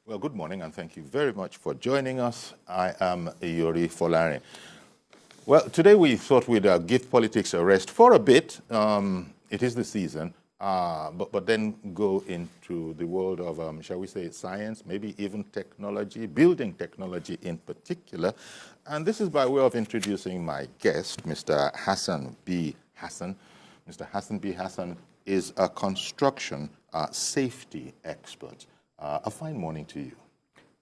Well, good morning, and thank you very much for joining us. I am Iyori Folari. Well, today we thought we'd give politics a rest for a bit. It is the season, but then go into the world of, shall we say, science, maybe even technology, building technology in particular. And this is by way of introducing my guest, Mr. Hassan B. Hassan. Mr. Hassan B. Hassan is a construction safety expert. A fine morning to you.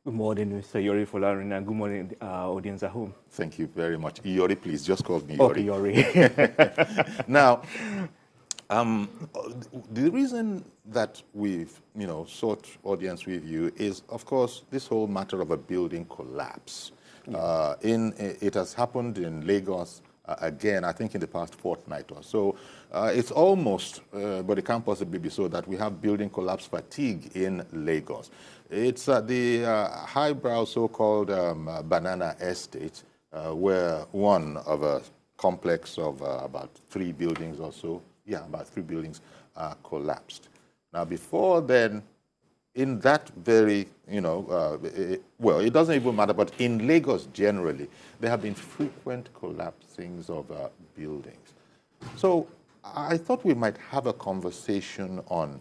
Good morning, Mr. Iyori Folari, and good morning, audience at home. Thank you very much. Iyori, please, just call me Iyori. Okay, Iyori. Now, the reason that we've, sought audience with you is, of course, this whole matter of a building collapse. It has happened in Lagos again, I think in the past fortnight or so. It's almost, but it can't possibly be so, that we have building collapse fatigue in Lagos. It's the highbrow so-called banana estate, where one of a complex of about 3 buildings or so, about 3 buildings collapsed. Now, before then, in that very, well, it doesn't even matter, but in Lagos generally, there have been frequent collapsings of buildings. So I thought we might have a conversation on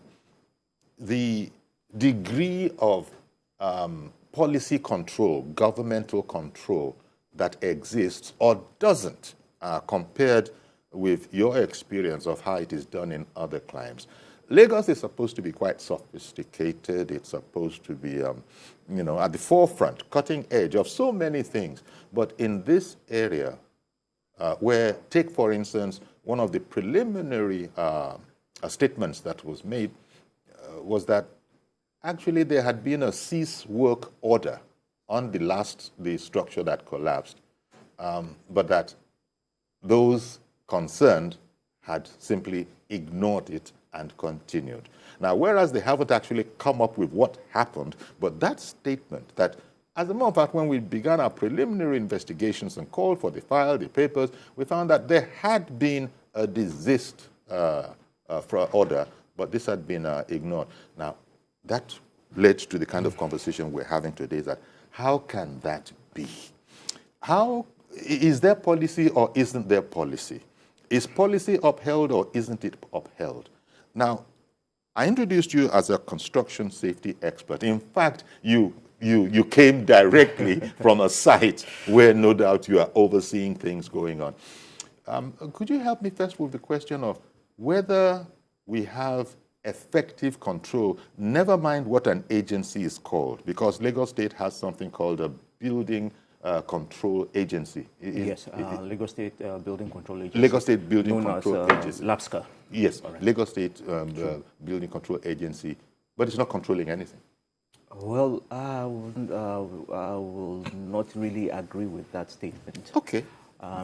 the degree of policy control, governmental control that exists or doesn't compared with your experience of how it is done in other climes. Lagos is supposed to be quite sophisticated. It's supposed to be, at the forefront, cutting edge of so many things. But in this area, where, take for instance, one of the preliminary statements that was made was that actually there had been a cease work order on the structure that collapsed, but that those concerned had simply ignored it and continued. Now, whereas they haven't actually come up with what happened, but that statement that, as a matter of fact, when we began our preliminary investigations and called for the file, the papers, we found that there had been a desist order, but this had been ignored. Now, that led to the kind of conversation we're having today, that how can that be? How is there policy or isn't there policy? Is policy upheld or isn't it upheld? Now, I introduced you as a construction safety expert. In fact, you came directly from a site where no doubt you are overseeing things going on. Could you help me first with the question of whether we have effective control, never mind what an agency is called, because Lagos State has something called a building control agency. Yes, Lagos State Building Control Agency. Lagos State Building Control Agency. LABSCA. Yes, right. Lagos State Building Control Agency, but it's not controlling anything. Well, I will not really agree with that statement. Okay,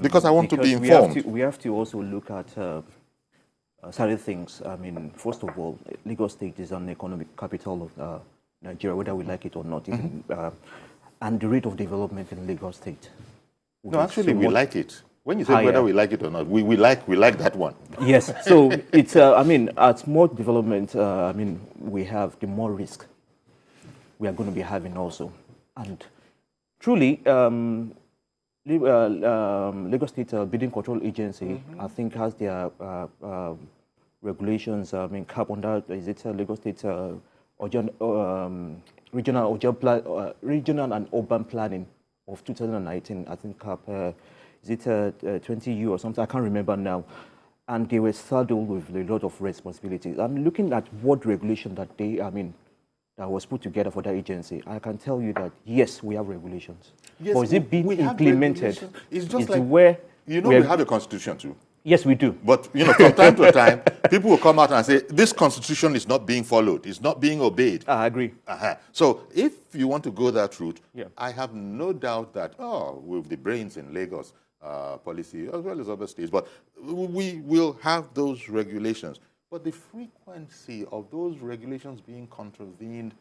because I want to be informed. We have to also look at certain things. I mean, first of all, Lagos State is an economic capital of Nigeria, whether we like it or not. Mm-hmm. And the rate of development in Lagos State. No, actually, we like it. When you say whether we like it or not, we like that one. Yes. So it's, as more development, we have, the more risk we are going to be having also. And truly, Lagos State Building Control Agency, I think, has their regulations. Carbon dioxide, is it Lagos State Regional and Urban Planning of 2019, I think, is it 20U or something? I can't remember now. And they were saddled with a lot of responsibilities. I'm looking at what regulation that that was put together for that agency. I can tell you that, yes, we have regulations. Yes, but is it being implemented? It's just like, where we have a constitution too. Yes, we do. But, from time to time, people will come out and say, this constitution is not being followed. It's not being obeyed. I agree. So if you want to go that route, I have no doubt that, with the brains in Lagos policy, as well as other states, but we will have those regulations. But the frequency of those regulations being contravened,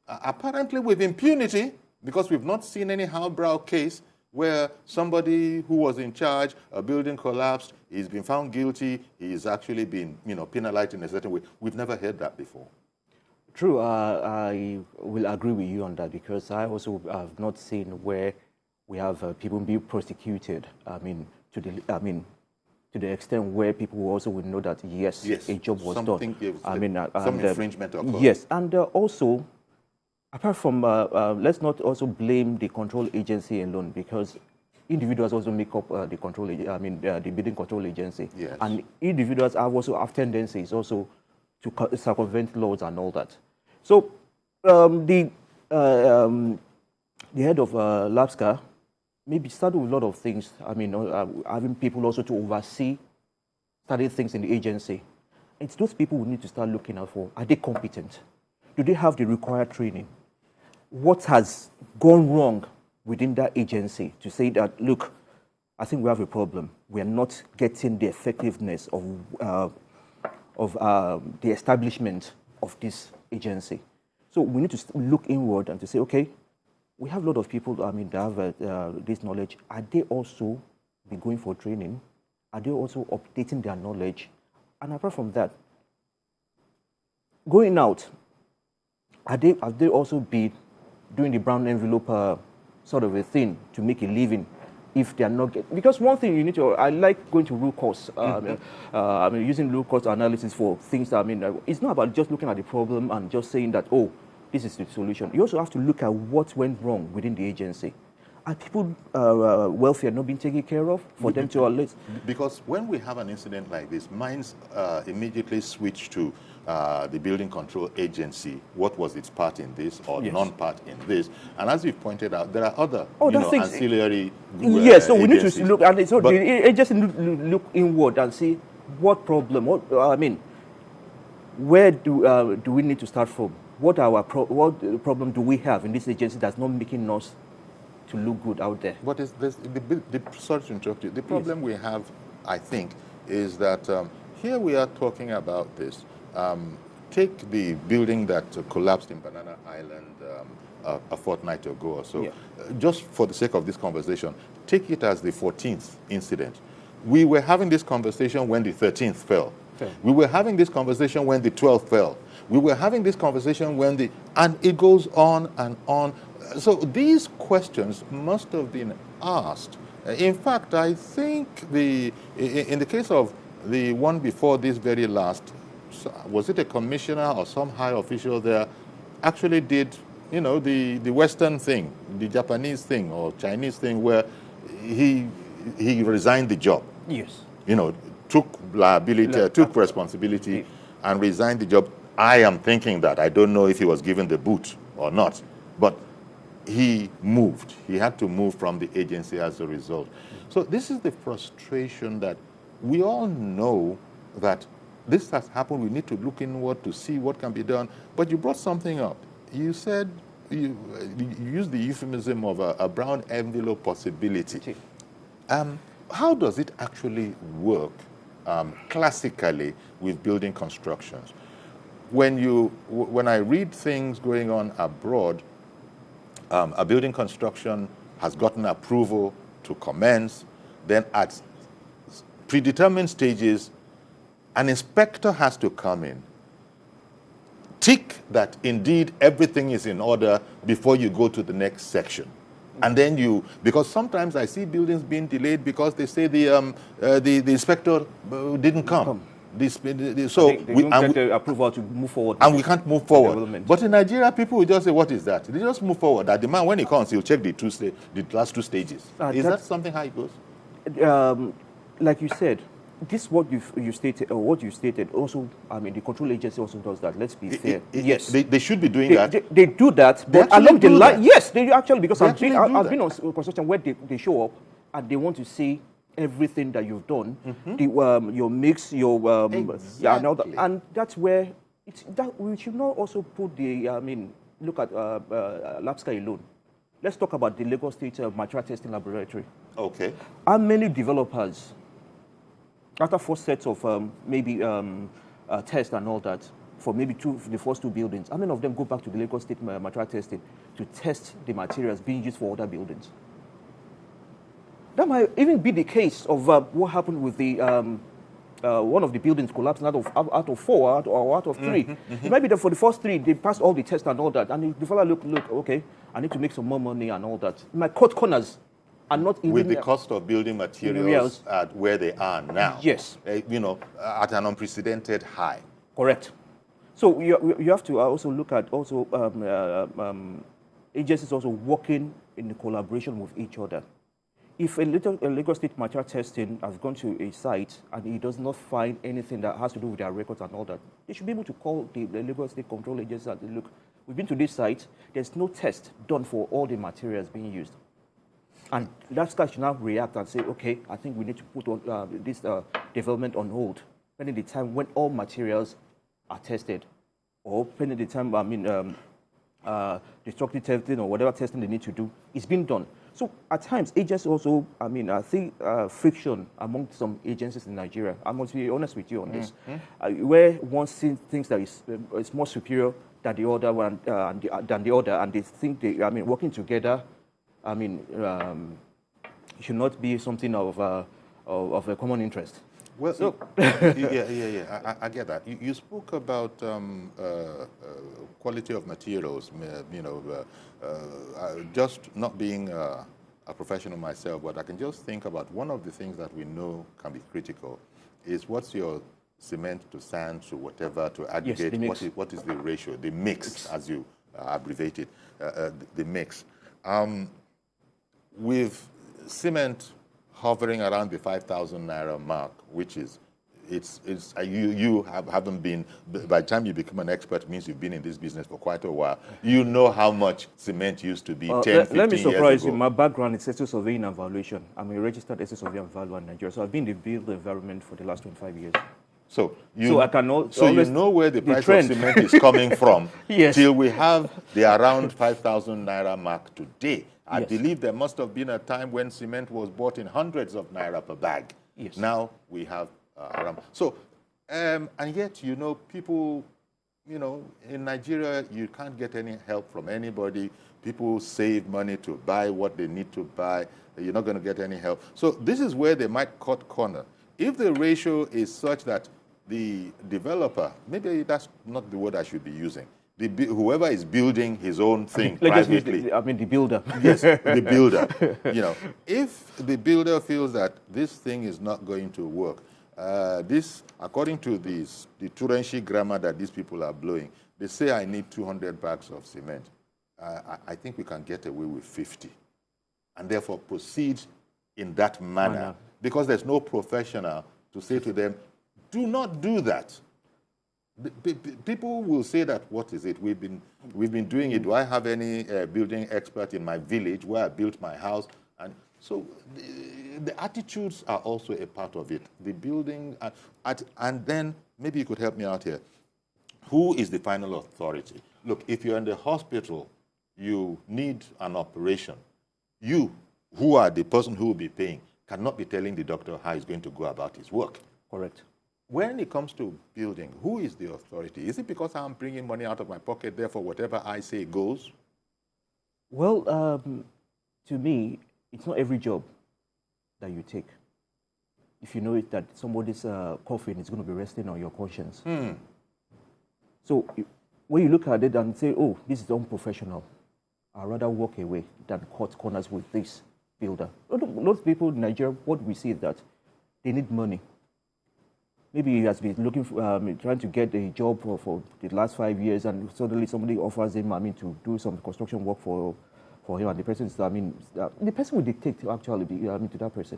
apparently with impunity, because we've not seen any highbrow case where somebody who was in charge, a building collapsed, he's been found guilty, he's actually been, penalized in a certain way. We've never heard that before. True, I will agree with you on that because I also have not seen where we have people being prosecuted. To the extent where people also will know that yes, a job was something done. Some infringement occurred. Yes, and also apart from let's not also blame the control agency alone because individuals also make up the control. The bidding control agency, yes. And individuals have tendencies also to circumvent laws and all that. So the head of LAPSCA maybe started with a lot of things. Having people also to oversee certain things in the agency. It's those people we need to start looking out for. Are they competent? Do they have the required training? What has gone wrong within that agency to say that, look, I think we have a problem. We are not getting the effectiveness of the establishment of this agency. So we need to look inward and to say, okay, we have a lot of people that have this knowledge. Are they also be going for training? Are they also updating their knowledge? And apart from that, going out, have they also been doing the brown envelope sort of a thing to make a living? If they are not getting, because one thing you need to, I like going to root cause. Using root cause analysis for things. It's not about just looking at the problem and just saying that, oh, this is the solution. You also have to look at what went wrong within the agency. Are people welfare not being taken care of for them to list? Because when we have an incident like this, minds immediately switch to the building control agency. What was its part in this or non-part in this? And as we've pointed out, there are other ancillary yes, so we need agencies. to look at it. So the agency look inward and see what problem, where do we need to start from? What problem do we have in this agency that's not making us to look good out there? But sorry to interrupt you. The problem we have, I think, is that here we are talking about this. Take the building that collapsed in Banana Island a fortnight ago or so. Just for the sake of this conversation, take it as the 14th incident. We were having this conversation when the 13th fell. We were having this conversation when the 12th fell. We were having this conversation and it goes on and on. So these questions must have been asked. In fact, I think in the case of the one before this very last, was it a commissioner or some high official there, actually did, the Western thing, the Japanese thing or Chinese thing where he resigned the job. Yes. Took liability, took responsibility and resigned the job. I am thinking that. I don't know if he was given the boot or not, but he moved. He had to move from the agency as a result. So this is the frustration that we all know that this has happened. We need to look inward to see what can be done. But you brought something up. You said, you used the euphemism of a brown envelope possibility. How does it actually work classically with building constructions? When I read things going on abroad, a building construction has gotten approval to commence, then at predetermined stages, an inspector has to come in, tick that indeed everything is in order before you go to the next section. And then because sometimes I see buildings being delayed because they say the inspector didn't come. They don't get the approval to move forward. And we can't move forward. But in Nigeria, people will just say, what is that? They just move forward. That the man, when he comes, he'll check the last two stages. Is that something how it goes? Like you said, this what you stated, or what you stated also, the control agency also does that. Let's be fair. Yes. They should be doing that. They do that, but along the line, yes, they actually, because I've been on construction where they show up and they want to see everything that you've done, your mix, your and all that, and that's where we should not also put the look at LAPSCA alone. Let's talk about the Lagos State Material Testing Laboratory. Okay. How many developers, after 4 sets of tests and all that, for maybe the first 2 buildings, how many of them go back to the Lagos State Material Testing to test the materials being used for other buildings? That might even be the case of what happened with the one of the buildings collapsing out of four or out of three. It might be that for the first three, they passed all the tests and all that. And the fellow look, okay, I need to make some more money and all that. My cut corners are not even... With the cost of building materials at where they are now. Yes. At an unprecedented high. Correct. So you have to also look at agencies also working in collaboration with each other. If a Lagos State material testing has gone to a site and it does not find anything that has to do with their records and all that, they should be able to call the Lagos State Control Agency and say, look, we've been to this site, there's no test done for all the materials being used. And that site should now react and say, okay, I think we need to put this development on hold, pending the time when all materials are tested, or pending the time, destructive testing or whatever testing they need to do is being done. So at times, agencies also, I think friction among some agencies in Nigeria. I must be honest with you on this, where one thinks that is more superior than the other one, and they think working together, should not be something of a common interest. Well, so, I get that. You spoke about quality of materials, just not being a professional myself, but I can just think about one of the things that we know can be critical is what's your cement to sand to whatever to aggregate, yes, what is the ratio, the mix, as you abbreviate it, the mix. With cement hovering around the 5,000 naira mark, which is, you haven't been, by the time you become an expert, it means you've been in this business for quite a while. You know how much cement used to be 10, 15 years ago. Let me surprise you. My background is estate surveying and valuation. I'm a registered estate surveyor and valuer in Nigeria. So I've been in the build environment for the last 25 years. So you know where the price trend of cement is coming from. Yes. Till we have the around 5,000 naira mark today. I Yes. believe there must have been a time when cement was bought in hundreds of naira per bag. Yes. Now we have around. So, and yet, people, in Nigeria, you can't get any help from anybody. People save money to buy what they need to buy. You're not going to get any help. So this is where they might cut corner. If the ratio is such that the developer, maybe that's not the word I should be using, whoever is building his own thing privately. The builder. Yes, the builder. If the builder feels that this thing is not going to work, according to the Turanshi grammar that these people are blowing, they say I need 200 bags of cement. I think we can get away with 50, and therefore proceed in that manner, because there's no professional to say to them, do not do that. People will say that, what is it? We've been doing it. Do I have any building expert in my village where I built my house? And so the attitudes are also a part of it. The building, and then maybe you could help me out here. Who is the final authority? Look, if you're in the hospital, you need an operation. You, who are the person who will be paying, cannot be telling the doctor how he's going to go about his work. Correct. When it comes to building, who is the authority? Is it because I'm bringing money out of my pocket, therefore whatever I say goes? Well, to me, it's not every job that you take. If you know it, that somebody's coffin is going to be resting on your conscience. So when you look at it and say, oh, this is unprofessional, I'd rather walk away than cut corners with this builder. Most people in Nigeria, what we see is that they need money. Maybe he has been looking for, trying to get a job for the last 5 years, and suddenly somebody offers him, to do some construction work for him, and the person is, the person will dictate actually, to that person.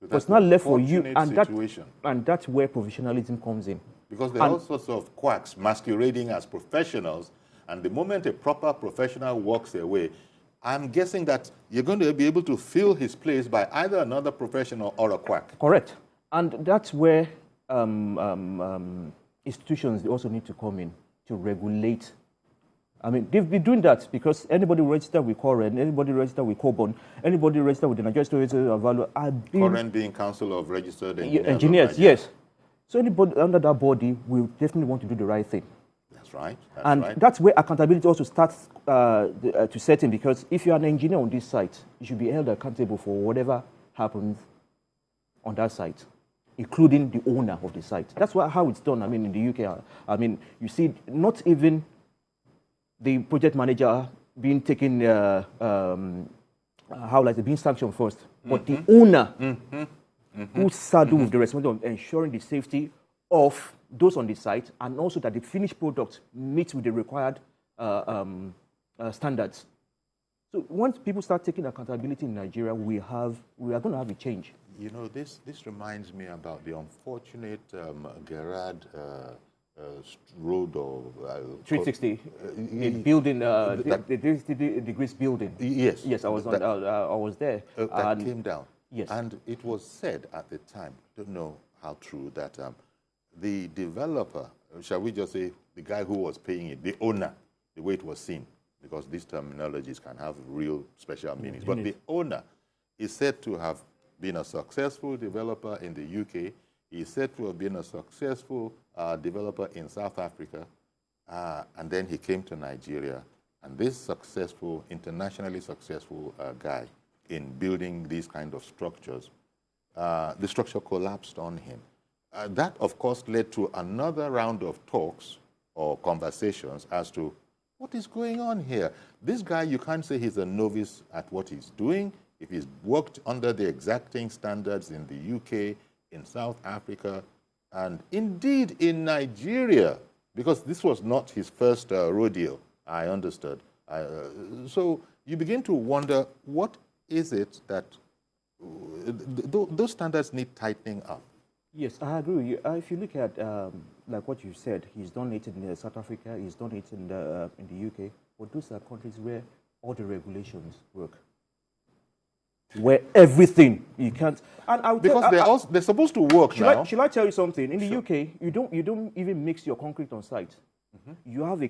So but it's not left for you, and that's where professionalism comes in. Because there are all sorts of quacks masquerading as professionals, and the moment a proper professional walks away, I'm guessing that you're going to be able to fill his place by either another professional or a quack. Correct. And that's where institutions also need to come in to regulate. They've been doing that because anybody registered with Koren, anybody registered with Cobon, anybody registered with the Nigerian State of Value. Koren being Council of Registered Engineers. Engineers, yes. So anybody under that body will definitely want to do the right thing. That's right. That's where accountability also starts to set in, because if you're an engineer on this site, you should be held accountable for whatever happens on that site. including the owner of the site. That's how it's done. I mean, in the UK, I mean, you see, not even the project manager being taken, being sanctioned first, but the owner who saddled with the responsibility of ensuring the safety of those on the site, and also that the finished product meets with the required standards. So once people start taking accountability in Nigeria, we are going to have a change. You know, this reminds me about the unfortunate Gerard road or 360 building, the 360 degrees building. Yes, yes, I was there. That came down. Yes, and it was said at the time, don't know how true, that the developer, shall we just say, the guy who was paying it, the owner, the way it was seen, because these terminologies can have real special meanings. But the owner is said to have been a successful developer in the UK. He is said to have been a successful developer in South Africa. And then he came to Nigeria. And this successful, internationally successful guy in building these kind of structures, the structure collapsed on him. That, of course, led to another round of talks or conversations as to what is going on here. This guy, you can't say he's a novice at what he's doing. If he's worked under the exacting standards in the UK, in South Africa, and indeed in Nigeria, because this was not his first rodeo, I understood. So you begin to wonder, what is it that those standards need tightening up? Yes, I agree with you. If you look at, like what you said, he's done it in South Africa, he's done it in the UK, but those are countries where all the regulations work. Where everything, you can't... And because they're supposed to work now. Shall I tell you something? In the UK, you don't even mix your concrete on site. You have a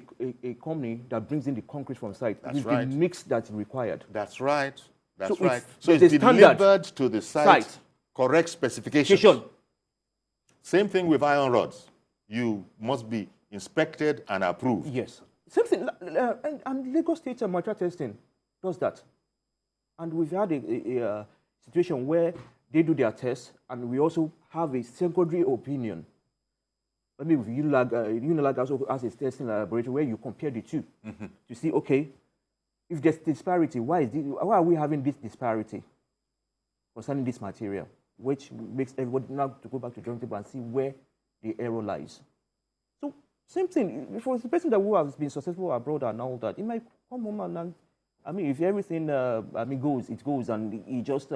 company that brings in the concrete from site. That's right. The mix that's required. That's right. That's So right. if So there's it's a delivered to the site. correct specifications. Same thing with iron rods. You must be inspected and approved. Yes. Same thing. And Lagos State material testing does that. And we've had a situation where they do their tests, and we also have a secondary opinion. Maybe with Unilag also has a testing laboratory where you compare the two to see, okay, if there's disparity, why are we having this disparity concerning this material, which makes everybody now to go back to the drawing table and see where the error lies. So same thing for the person that who has been successful abroad and all that, it might come home and I mean, if everything goes, it goes, and he just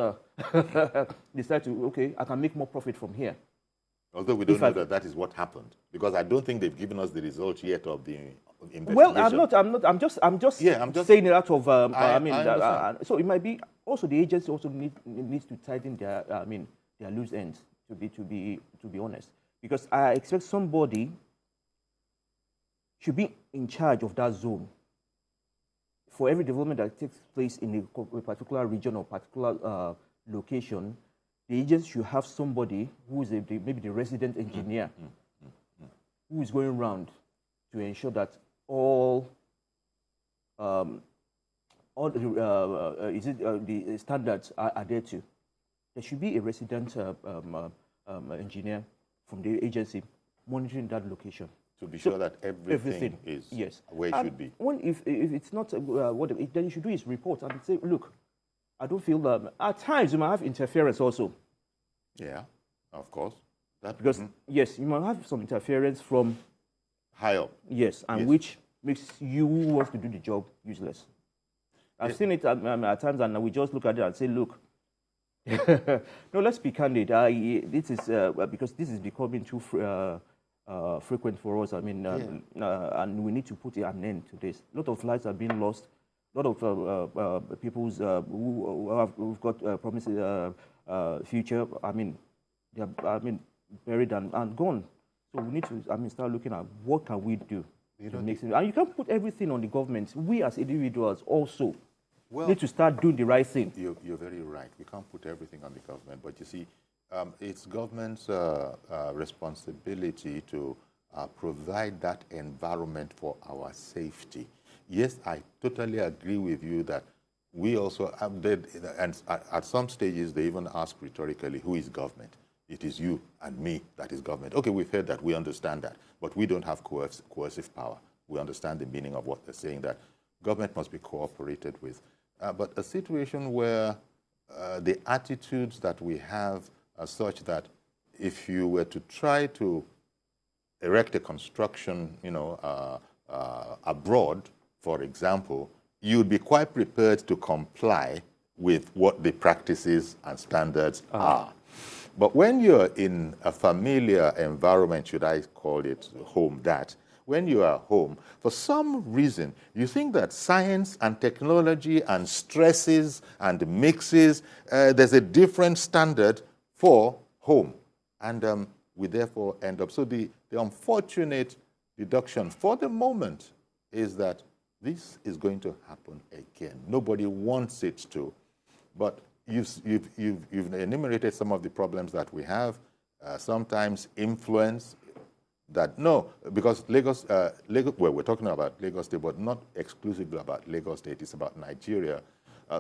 decide to, okay, I can make more profit from here. Although we don't know that is what happened, because I don't think they've given us the results yet of the investigation. Well, I'm just saying it out of. So it might be also the agency also needs to tighten their their loose ends, to be honest, because I expect somebody should be in charge of that zone. For every development that takes place in a particular region or particular location, the agency should have somebody who is maybe the resident engineer who is going around to ensure that all the standards are adhered to. There should be a resident engineer from the agency monitoring that location. To be sure that everything is where it should be. If it's not then you should do is report and say, look, I don't feel at times you might have interference also. Yeah, of course. Because yes, you might have some interference from high up. Yes, and which makes you who wants to do the job useless. I've seen it at times, and we just look at it and say, look. No, let's be candid. This is because this is becoming too frequent for us. I mean, and we need to put an end to this. A lot of lives are being lost. A lot of people's who've got promising future. I mean, they are buried and gone. So we need to start looking at what can we do to make sense. And you can't put everything on the government. We as individuals also need to start doing the right thing. You're very right. We can't put everything on the government, but you see, it's government's responsibility to provide that environment for our safety. Yes, I totally agree with you that we also and at some stages they even ask rhetorically, who is government? it is you and me that is government. Okay, we've heard that, we understand that, but we don't have coercive power. We understand the meaning of what they're saying, that government must be cooperated with. But a situation where the attitudes that we have are such that if you were to try to erect a construction, abroad, for example, you'd be quite prepared to comply with what the practices and standards are. But when you're in a familiar environment, should I call it home, when you are home, for some reason, you think that science and technology and stresses and mixes, there's a different standard for home. And we therefore end up. So the unfortunate deduction for the moment is that this is going to happen again. Nobody wants it to. But you've enumerated some of the problems that we have. Sometimes influence. That no, because Lagos, well, we're talking about Lagos State, but not exclusively about Lagos State. It's about Nigeria.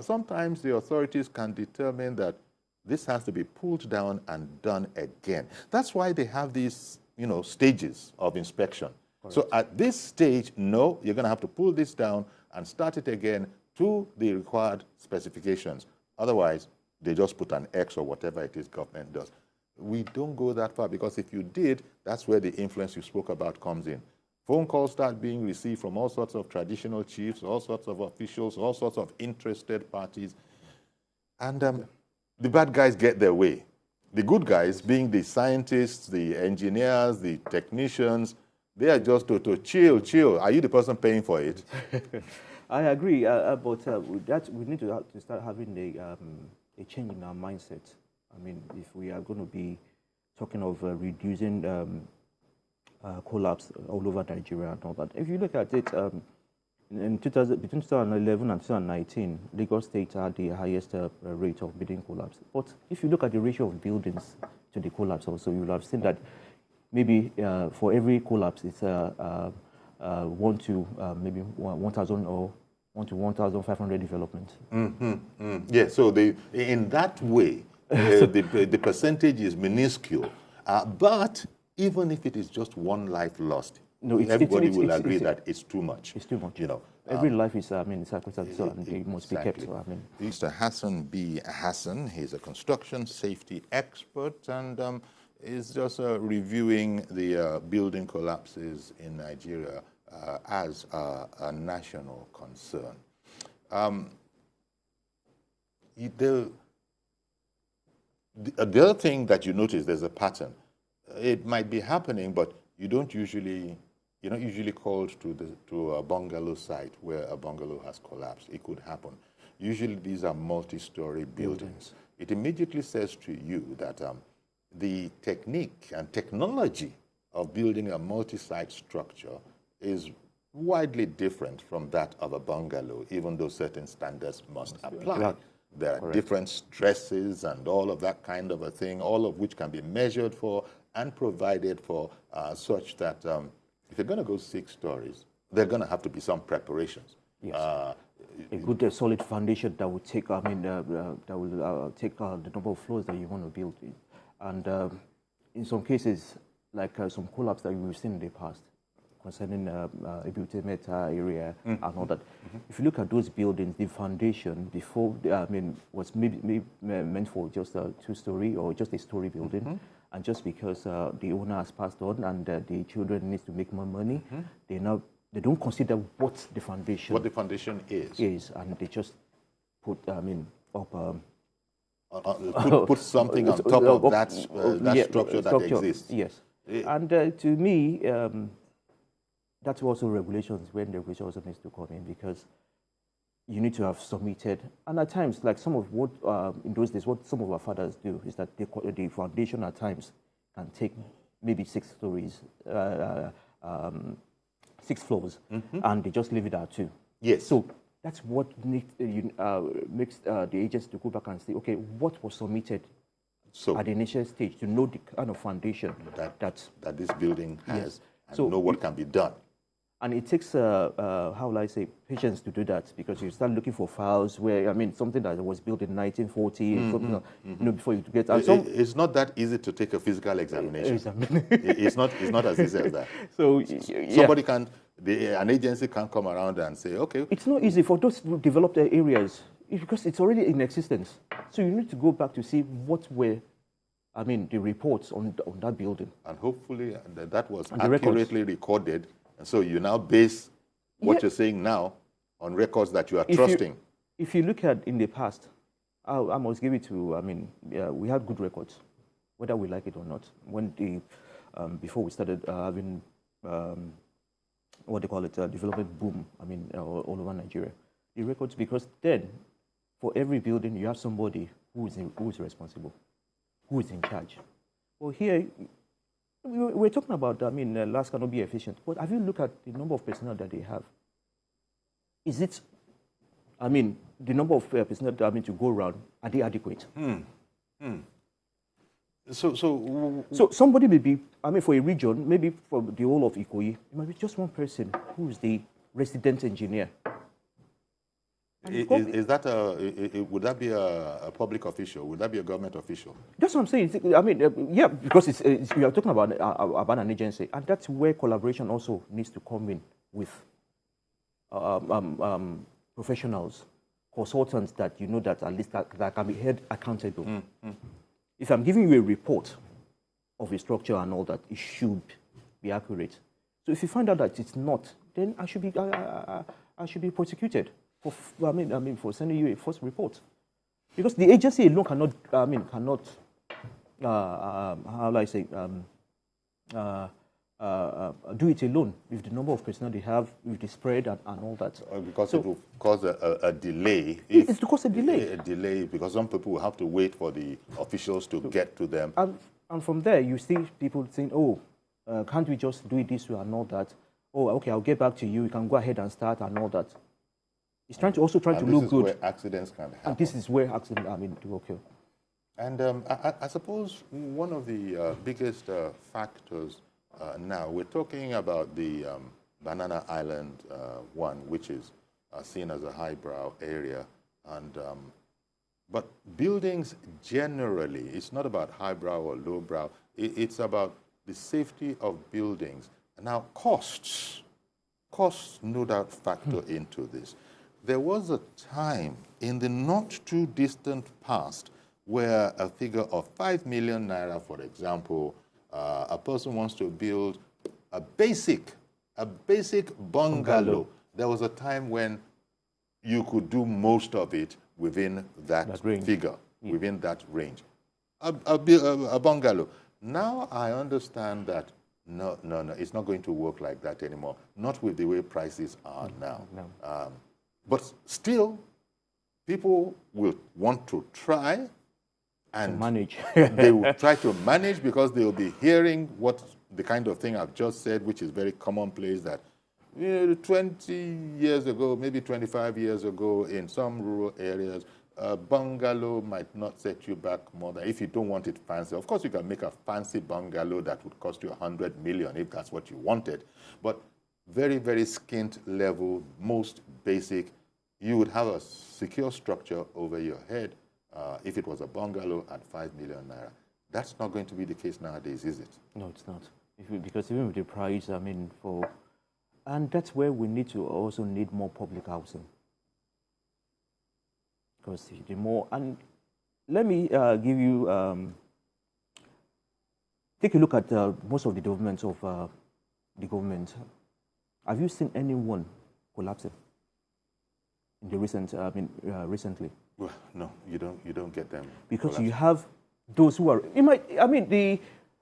Sometimes the authorities can determine that this has to be pulled down and done again. That's why they have these, stages of inspection. Correct. So at this stage, no, you're going to have to pull this down and start it again to the required specifications. Otherwise, they just put an X or whatever it is government does. We don't go that far, because if you did, that's where the influence you spoke about comes in. Phone calls start being received from all sorts of traditional chiefs, all sorts of officials, all sorts of interested parties. And the bad guys get their way. The good guys, being the scientists, the engineers, the technicians, they are just to chill. Are you the person paying for it? I agree, but we need to start having a change in our mindset. I mean, if we are going to be talking of reducing collapse all over Nigeria and all that, if you look at it, between 2011 and 2019, Lagos State had the highest rate of building collapse. But if you look at the ratio of buildings to the collapse also, you will have seen that maybe for every collapse, it's 1 to maybe 1,000 or 1 to 1,500 developments. Yeah, so in that way, the percentage is minuscule. But even if it is just one life lost, everybody will agree that it's too much. It's too much. Every life is, sacrosanct, so it must be kept. So, Mr. Hassan B. Hassan, he's a construction safety expert, and is just reviewing the building collapses in Nigeria as a national concern. The other thing that you notice, there's a pattern. It might be happening, but you're not usually called to a bungalow site where a bungalow has collapsed. It could happen. Usually these are multi-story buildings. It immediately says to you that the technique and technology of building a multi-site structure is widely different from that of a bungalow, even though certain standards must apply. There are different stresses and all of that kind of a thing, all of which can be measured for and provided for, such that if you're going to go 6 stories, there are going to have to be some preparations. Yes. A good solid foundation that will take, take the number of floors that you want to build. And in some cases, like some collapse that we've seen in the past, concerning Ebute Meta area and all that. If you look at those buildings, the foundation before, was maybe meant for just a 2-story or just a story building. And just because the owner has passed on and the children need to make more money, they don't consider what the foundation is, and they just put put something on top of that structure that exists. Yes, and to me, that's also regulations, when the regulation also needs to come in, because you need to have submitted. And at times, like some of what, in those days, what some of our fathers do is that the foundation at times can take maybe 6 stories, 6 floors, and they just leave it at 2. Yes. So that's what makes the agents to go back and say, okay, what was submitted at the initial stage, to know the kind of foundation that this building has, yes. and know what can be done. And it takes, how will I say, patience to do that, because you start looking for files where, I mean, something that was built in 1940, something like, you know, before you get. And It's not that easy to take a physical examination. It's not as easy as that. So Somebody can't, an agency can't come around and say, okay. It's not easy for those developed areas because it's already in existence. So you need to go back to see what were, I mean, the reports on that building. And hopefully that was accurately recorded. And so you now base what you're saying now on records that you are trusting. If you look at in the past, I must give it to, I mean, we had good records, whether we like it or not. When before we started having, what they call it, development boom, I mean, all over Nigeria. The records, because then, for every building, you have somebody who is responsible, who is in charge. Well, here, we're talking about, I mean, labs cannot be efficient, but have you looked at the number of personnel that they have? Is it, I mean, the number of personnel that, I mean, to go around, are they adequate? So somebody may be, I mean, for a region, maybe for the whole of Ikoyi, it might be just one person who is the resident engineer. Is that would that be a public official? Would that be a government official? That's what I'm saying. I mean, yeah, because we are talking about an agency, and that's where collaboration also needs to come in with professionals, consultants that you know that at least that can be held accountable. If I'm giving you a report of a structure and all that, it should be accurate. So if you find out that it's not, then I should be prosecuted for for sending you a false report, because the agency alone cannot how do I say do it alone with the number of personnel they have, with the spread and all that. Because it will cause a delay. It's to cause a delay. A delay because some people will have to wait for the officials to get to them. And from there, you see people saying, oh, can't we just do it this way and all that? Oh, okay, I'll get back to you. You can go ahead and start and all that. It's trying to look good. This is where accidents can happen. And this is where accidents, do occur. And I suppose one of the biggest factors now, we're talking about the Banana Island one, which is seen as a highbrow area. And but buildings generally, it's not about highbrow or lowbrow. It's about the safety of buildings. Now, costs no doubt factor into this. There was a time in the not too distant past where a figure of 5 million naira, for example, a person wants to build a basic bungalow. There was a time when you could do most of it within that figure, within that range. A bungalow. Now I understand that no, it's not going to work like that anymore. Not with the way prices are now. No. But still, people will want to try and manage. They will try to manage because they will be hearing what the kind of thing I've just said, which is very commonplace, that 20 years ago, maybe 25 years ago, in some rural areas, a bungalow might not set you back more than, if you don't want it fancy. Of course, you can make a fancy bungalow that would cost you 100 million if that's what you wanted. But very, very skint level, most basic, you would have a secure structure over your head if it was a bungalow at 5 million naira. That's not going to be the case nowadays, is it? No, it's not. Because even with the price, and that's where we need to also need more public housing. Because the more, and let me give you, take a look at most of the developments of the government. Have you seen anyone collapsing in the recently? Well, no, you don't get them. Because collapsing. You have those who are,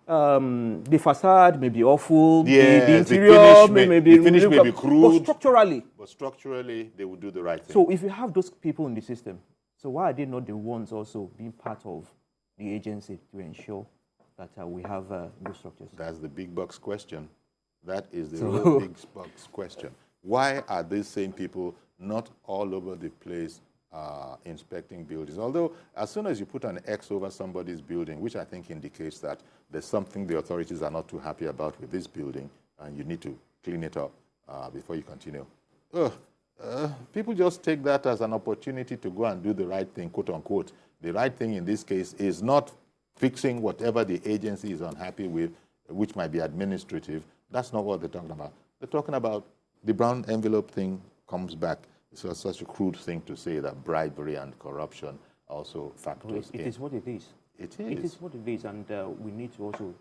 the facade may be awful, the interior may be crude, but structurally they will do the right thing. So if you have those people in the system, so why are they not the ones also being part of the agency to ensure that we have good structures? That's the big bucks question. That is the real big bucks question. Why are these same people not all over the place inspecting buildings? Although, as soon as you put an X over somebody's building, which I think indicates that there's something the authorities are not too happy about with this building, and you need to clean it up, before you continue. People just take that as an opportunity to go and do the right thing, quote unquote. The right thing in this case is not fixing whatever the agency is unhappy with, which might be administrative. That's not what they're talking about. They're talking about the brown envelope thing comes back. It's such a crude thing to say that bribery and corruption also factors in. It is what it is. It is. It is what it is, and we need to also,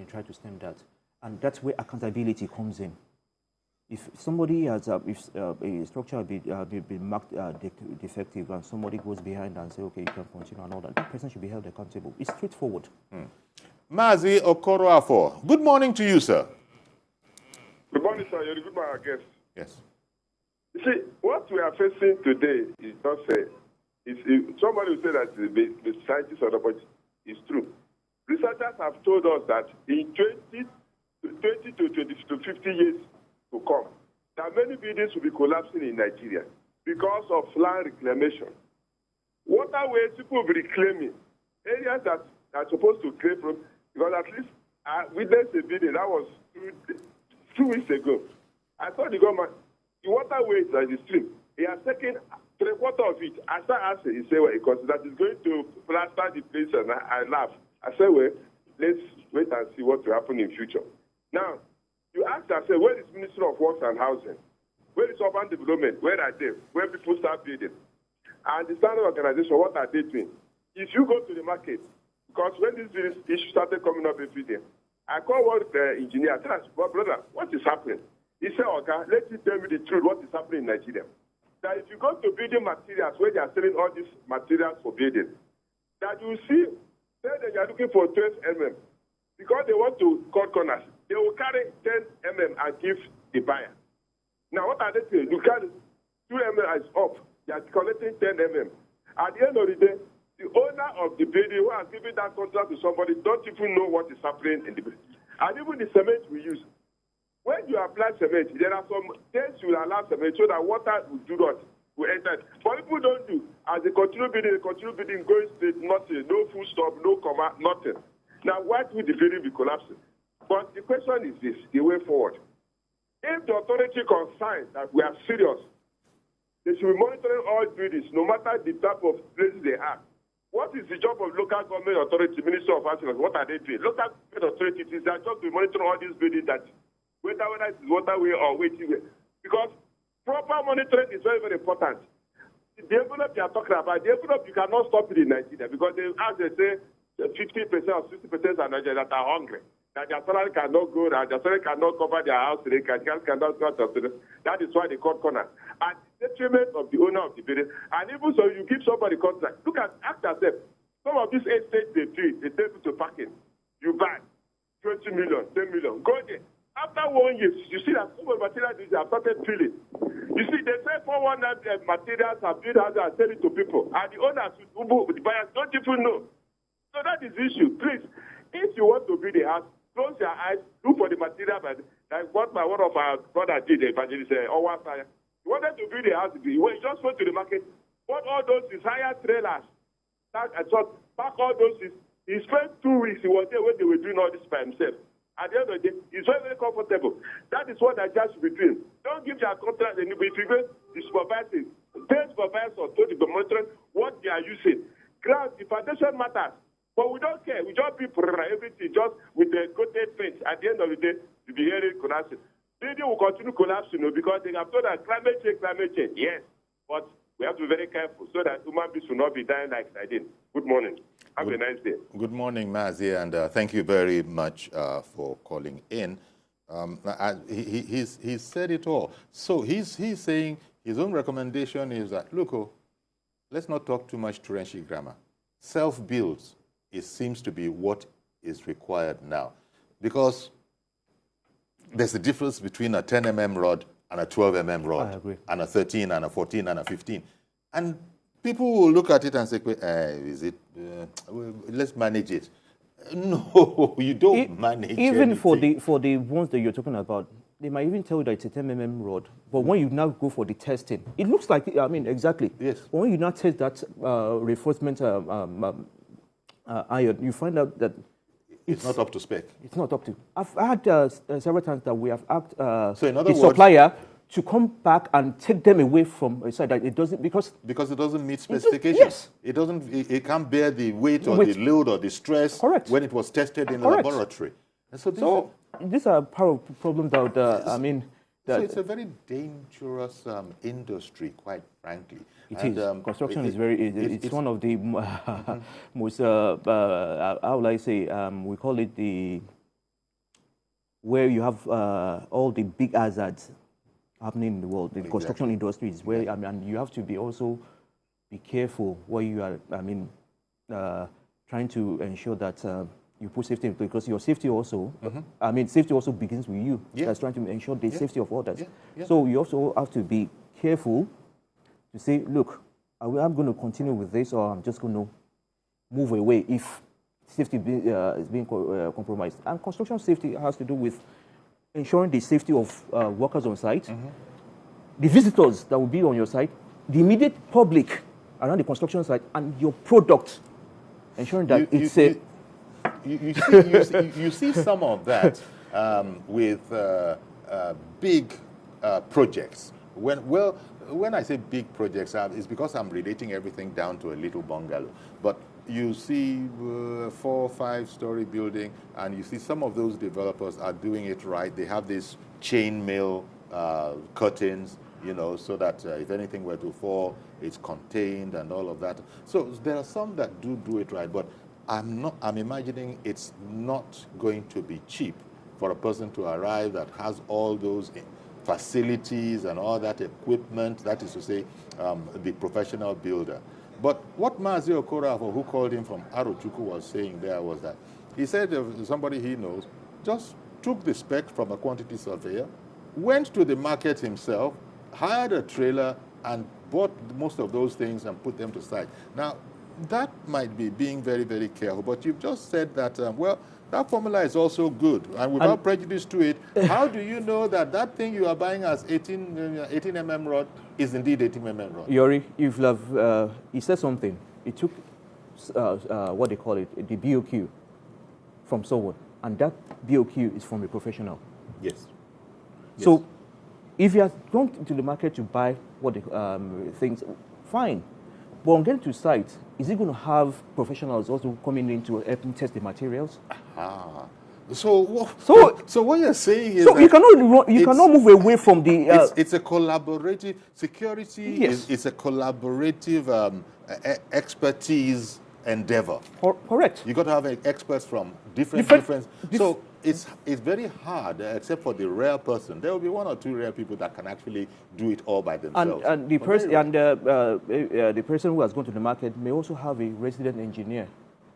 try to stem that. And that's where accountability comes in. If somebody has, if a structure has been marked defective and somebody goes behind and says, okay, you can continue and all that, that person should be held accountable. It's straightforward. Mazi Okoroafo, good morning to you, sir. Good morning, sir. You're a good man, I guess. Yes. You see, what we are facing today is not fair. Somebody will say that the scientists are not, but it's true. Researchers have told us that in 20 to 50 years to come, that many buildings will be collapsing in Nigeria because of land reclamation. Waterways, people will be reclaiming areas that are supposed to claim from, because at least I witnessed a building that was 2 weeks ago. I saw the government, the waterways and the stream, they are taking 3/4 of it. I started asking, he said, well, because that is going to plaster the place, and I laughed. I said, well, let's wait and see what will happen in future. Now, you ask yourself, where is Ministry of Works and Housing? Where is Urban Development? Where are they? Where people start building? And the standard organization, what are they doing? If you go to the market, because when this issue started coming up every day, I called one engineer, I said, well, brother, what is happening? He said, okay, let me tell you the truth, what is happening in Nigeria. That if you go to building materials, where they are selling all these materials for building, that you see, say that you are looking for 12 mm, because they want to cut corners, they will carry 10 mm and give the buyer. Now, what are they saying? You carry 2 mm is up, you are collecting 10 mm. At the end of the day, the owner of the building who has given that contract to somebody don't even know what is happening in the building. And even the cement we use, when you apply cement, there are some things you will allow cement so that water will do not will enter. But people don't do. As they continue building, going straight, nothing, no full stop, no comma, nothing. Now, why would the building be collapsing? But the question is this, the way forward. If the authority consigns that we are serious, they should be monitoring all buildings, no matter the type of places they are. What is the job of local government authority, Minister of Housing? What are they doing? Local government authorities, it is their job to monitor all these buildings, that whether it is waterway or waiting way. Because proper monitoring is very, very important. The envelope you are talking about, the envelope, you cannot stop it in Nigeria, because as they say, 50% or 60% of Nigerians that are hungry, that their salary cannot go, that their salary cannot cover their house, they cannot go to. That is why they cut corners. At the detriment of the owner of the building. And even so, you give somebody contract. Look at, ask yourself, some of these estates they do, they take you to parking. You buy 20 million, 10 million, go there. After 1 year, you see that some of the materials have started peeling. You see, they say 419 materials have built houses and sell it to people. And the owners, the buyers, don't even know. So that is the issue. Please, if you want to build a house, close your eyes, look for the material, like what one of our brothers did, evangelist Owasaya. He wanted to build a house, he just went to the market, bought all those higher trailers, pack all those. He spent 2 weeks, he was there when they were doing all this by himself. At the end of the day, it's very, very comfortable. That is what I just be doing. Don't give your contract, and if you go, the supervisors, pay supervisors to the monitoring what they are using. Ground, the foundation matters. But we don't care. We just be everything just with the coated fence. At the end of the day, you'll be hearing collapsing. Building will continue collapsing, because they have told us climate change. Yes. But we have to be very careful so that human beings will not be dying like I did. Good morning. Have a nice day. Good morning, Mazi, and thank you very much for calling in. He's said it all. So he's saying his own recommendation is that, look, let's not talk too much Turenshi grammar. Self-builds, it seems to be what is required now. Because there's a difference between a 10 mm rod and a 12 mm rod. I agree. And a 13 and a 14 and a 15. And people will look at it and say, let's manage it. No, you don't manage it. Even anything. for the ones that you're talking about, they might even tell you that it's a 10 mm rod. But when you now go for the testing, it looks like, exactly. Yes. But when you now test that reinforcement iron, you find out that It's not up to spec. It's not up to. I've had several times that we have asked So in other the words, supplier to come back and take them away from a side that it doesn't, because it doesn't meet specifications. Yes. It doesn't. It can't bear the weight or Weight. the load or the stress. Correct. When it was tested in a Correct. laboratory. And so, so these are part of the problem that I mean. so That it's a very dangerous industry, quite frankly. it is. Construction is very. It's one of the most. How will I say? We call it the where you have all the big hazards happening in the world. The construction industry is where, I mean, and you have to be also be careful where you are. I mean, trying to ensure that you put safety, because your safety also. I mean, safety also begins with you. Yeah. That's trying to ensure the safety of others. Yeah. Yeah. So you also have to be careful to say, look, I'm going to continue with this, or I'm just going to move away if safety is being compromised. And construction safety has to do with ensuring the safety of workers on site, the visitors that will be on your site, the immediate public around the construction site, and your product, ensuring that it's safe. You see some of that with big projects. When I say big projects, it's because I'm relating everything down to a little bungalow. But you see 4 or 5 story building, and you see some of those developers are doing it right. They have these chain mail curtains, so that if anything were to fall, it's contained and all of that. So there are some that do it right, but I'm imagining it's not going to be cheap for a person to arrive that has all those facilities and all that equipment, that is to say, the professional builder. But what Mazi Okorafor, who called him from Arochukwu, was saying there was that he said somebody he knows just took the spec from a quantity surveyor, went to the market himself, hired a trailer, and bought most of those things and put them to site. Now, that might be being very, very careful, but you've just said that, that formula is also good, and without prejudice to it, how do you know that that thing you are buying as 18 mm rod is indeed 18 mm rod? Yori, he said something. He took what they call it, the BOQ from someone, and that BOQ is from a professional. Yes. So, if you are going to the market to buy what the things, fine. But on getting to site, is it going to have professionals also coming in to help test the materials? So what you're saying is so you cannot move away from the. It's a collaborative security. Yes. It's a collaborative expertise endeavor. Correct. You got to have experts from different. So it's very hard, except for the rare person. There will be 1 or 2 rare people that can actually do it all by themselves. And the person who has gone to the market may also have a resident engineer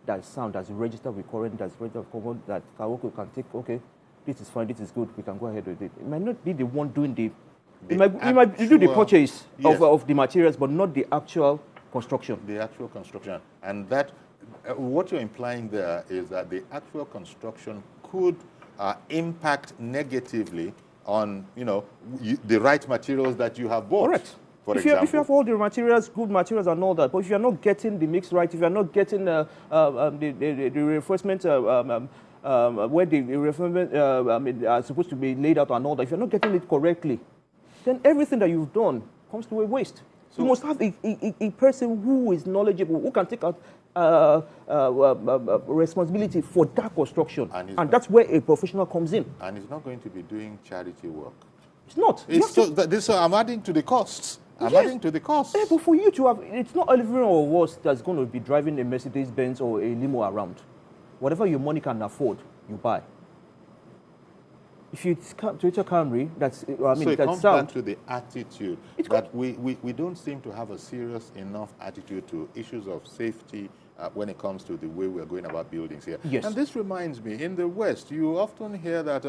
that's sound, that's registered with current, that's registered with common, that can take, okay, this is fine, this is good, we can go ahead with it. It might not be the one doing you might do the purchase of the materials, but not the actual construction. The actual construction. And that, what you're implying there is that the actual construction could impact negatively on, the right materials that you have bought. Correct. If you have all the materials, good materials and all that, but if you're not getting the mix right, if you're not getting the reinforcement, where the reinforcement are supposed to be laid out and all that, if you're not getting it correctly, then everything that you've done comes to a waste. So you must have a person who is knowledgeable, who can take out responsibility for that construction. And that's where a professional comes in. And he's not going to be doing charity work. It's not. So I'm adding to the costs. Adding to the costs. Yeah, but for you to have, it's not everyone of us that's going to be driving a Mercedes-Benz or a limo around. Whatever your money can afford, you buy. If you Toyota Camry, so it comes back to the attitude that we don't seem to have a serious enough attitude to issues of safety when it comes to the way we're going about buildings here. Yes. And this reminds me, in the West, you often hear that,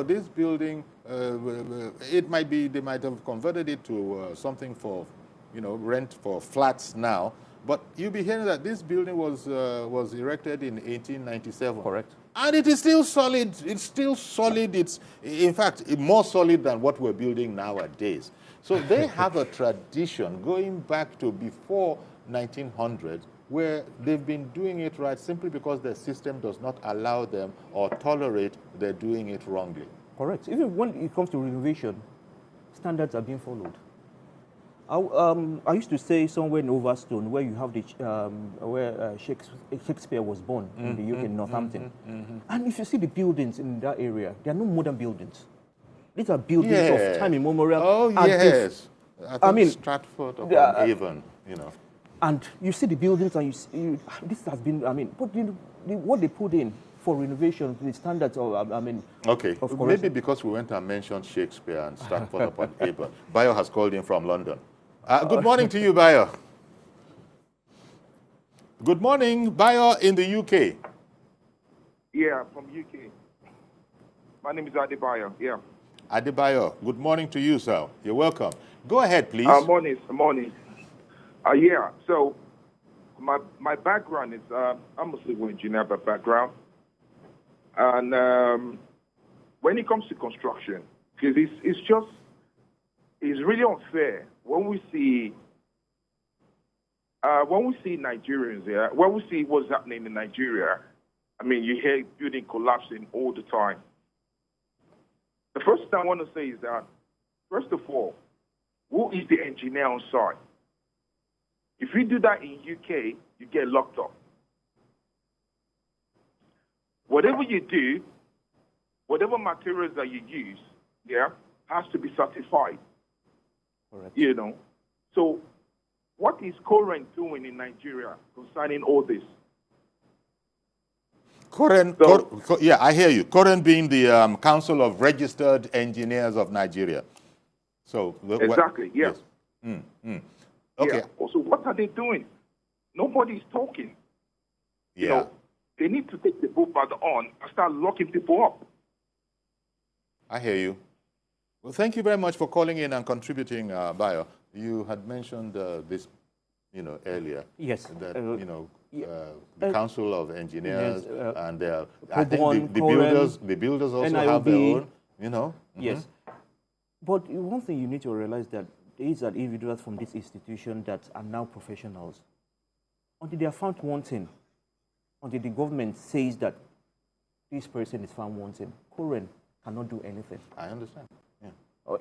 this building, they might have converted it to something for, rent for flats now, but you'll be hearing that this building was erected in 1897. Correct. And it is still solid. It's still solid. It's, in fact, more solid than what we're building nowadays. So they have a tradition going back to before 1900 where they've been doing it right simply because the system does not allow them or tolerate they're doing it wrongly. Correct. Even when it comes to renovation, standards are being followed. I used to stay somewhere in Overstone, where you have the where Shakespeare was born in the UK, Northampton. And if you see the buildings in that area, they are no modern buildings. These are buildings of time immemorial. Oh, yes. I mean, Stratford upon Avon, you know. And you see the buildings, and this has been, I mean, but what they put in for renovation, the standards of, I mean, okay, of maybe because we went and mentioned Shakespeare and Stratford upon Avon. Bayo has called in from London. Good morning to you, Bayo. Good morning, Bayo in the UK. Yeah, from UK. My name is Adebayo, yeah. Adebayo, good morning to you, sir. You're welcome. Go ahead, please. Morning. Yeah, so my background is, I'm a civil engineer by background. And when it comes to construction, because it's really unfair when we see Nigerians here, when we see what's happening in Nigeria. I mean, you hear building collapsing all the time. The first thing I want to say is that, first of all, who is the engineer on site? If you do that in UK, you get locked up. Whatever you do, whatever materials that you use, has to be certified. correct. You know. So what is Koren doing in Nigeria concerning all this? Koren, yeah, I hear you. Koren being the Council of Registered Engineers of Nigeria. So exactly, yes. Okay. Yeah. Also, what are they doing? Nobody's talking. Yeah. You know, they need to take the boat by the horn and start locking people up. I hear you. Well, thank you very much for calling in and contributing, Bayo. You had mentioned this, earlier. Yes. That, the Council of Engineers and I think Cobon, the builders also NIOB. have their own, Yes. But one thing you need to realize that there is an individuals from this institution that are now professionals. Until they are found wanting, until the government says that this person is found wanting, Koren cannot do anything. I understand.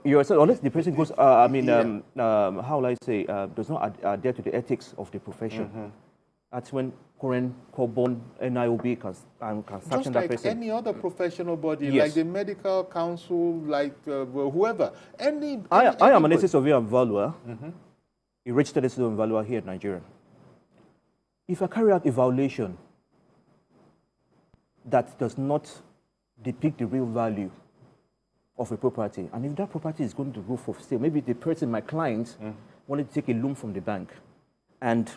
Unless the person goes, how will I say, does not adhere to the ethics of the profession. That's when Koren, Cobon, NIOB can sanction Just that like person. any other professional body, Yes. like the medical council, like whoever. I am an assistant surveyor and valuer, a registered assistant and valuer here in Nigeria. If I carry out a violation that does not depict the real value of a property, and if that property is going to go for sale, maybe the person, my client, wanted to take a loan from the bank, and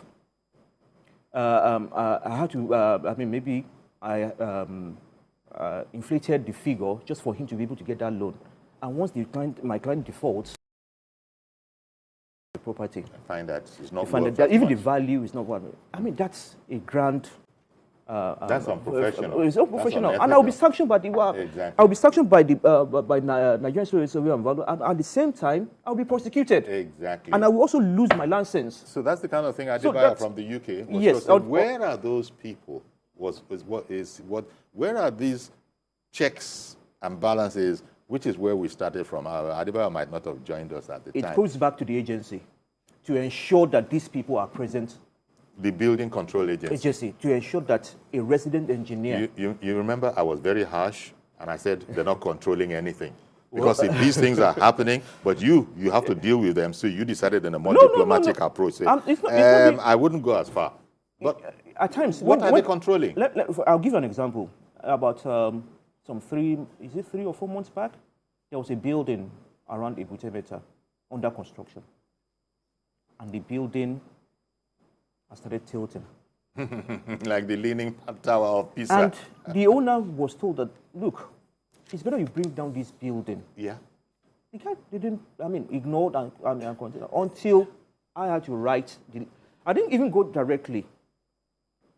I had to, maybe I inflated the figure just for him to be able to get that loan. And once my client defaults the property, I find that it's not find worth that even much. the value is not what. I mean, that's a grand. That's unprofessional. It's unprofessional, That's and I'll be sanctioned by the. Exactly. I'll be sanctioned by the by Nigerian Survey and Value, and at the same time, I'll be prosecuted. Exactly. And I will also lose my license. So that's the kind of thing I So did buy from the UK. Was yes, to say, where are those people? Where are these checks and balances? Which is where we started from. Adebayo might not have joined us at the time. It goes back to the agency to ensure that these people are present. The building control agency. To ensure that a resident engineer. You remember I was very harsh and I said they're not controlling anything. Because if these things are happening, but you have to deal with them, so you decided in a more diplomatic approach. Say, I wouldn't go as far. But at times, what are they controlling? I'll give you an example. About 3 or 4 months back, there was a building around Ebute under construction. And the building started tilting. Like the Leaning Tower of Pisa. And the owner was told that, look, it's better you bring down this building. Yeah. The guy didn't, ignored and continued until I had to write. I didn't even go directly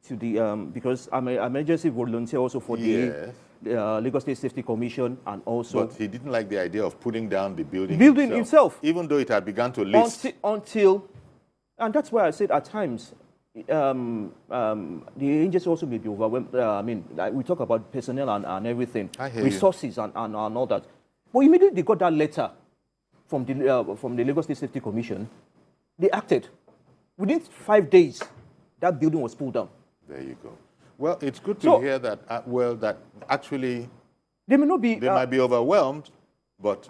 to the, because I'm an emergency volunteer also for the Lagos State Safety Commission, and also. But he didn't like the idea of pulling down the building himself. Even though it had begun to list. Until, and that's why I said at times, the agency also may be overwhelmed. I mean, like we talk about personnel and everything, I hear resources and all that. But immediately they got that letter from the Lagos State Safety Commission, they acted. Within 5 days, that building was pulled down. There you go. Well, it's good to hear that, that actually they may not be. They might be overwhelmed, but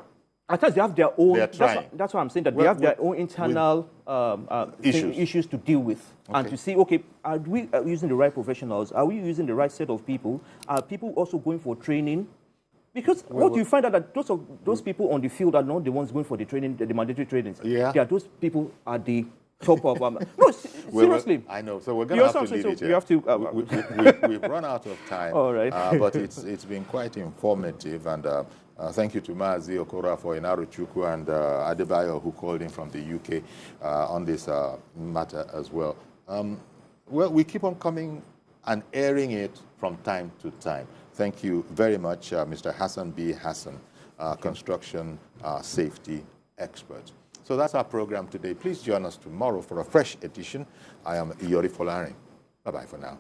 at times they have their own. They're trying. That's why I'm saying that they have their own internal issues to deal with, and to see, okay, are we using the right professionals? Are we using the right set of people? Are people also going for training? Because what you find out that those people on the field are not the ones going for the training, the mandatory trainings. Yeah. They are those people at the top of no, seriously. I know. So we're going to have to leave it here. You have to. We've run out of time. All right. But it's been quite informative, and thank you to Maazi Okora for Inaruchukwu and Adebayo, who called in from the UK on this matter as well. Well, we keep on coming and airing it from time to time. Thank you very much, Mr. Hassan B. Hassan, construction safety expert. So that's our program today. Please join us tomorrow for a fresh edition. I am Iyori Folarin. Bye-bye for now.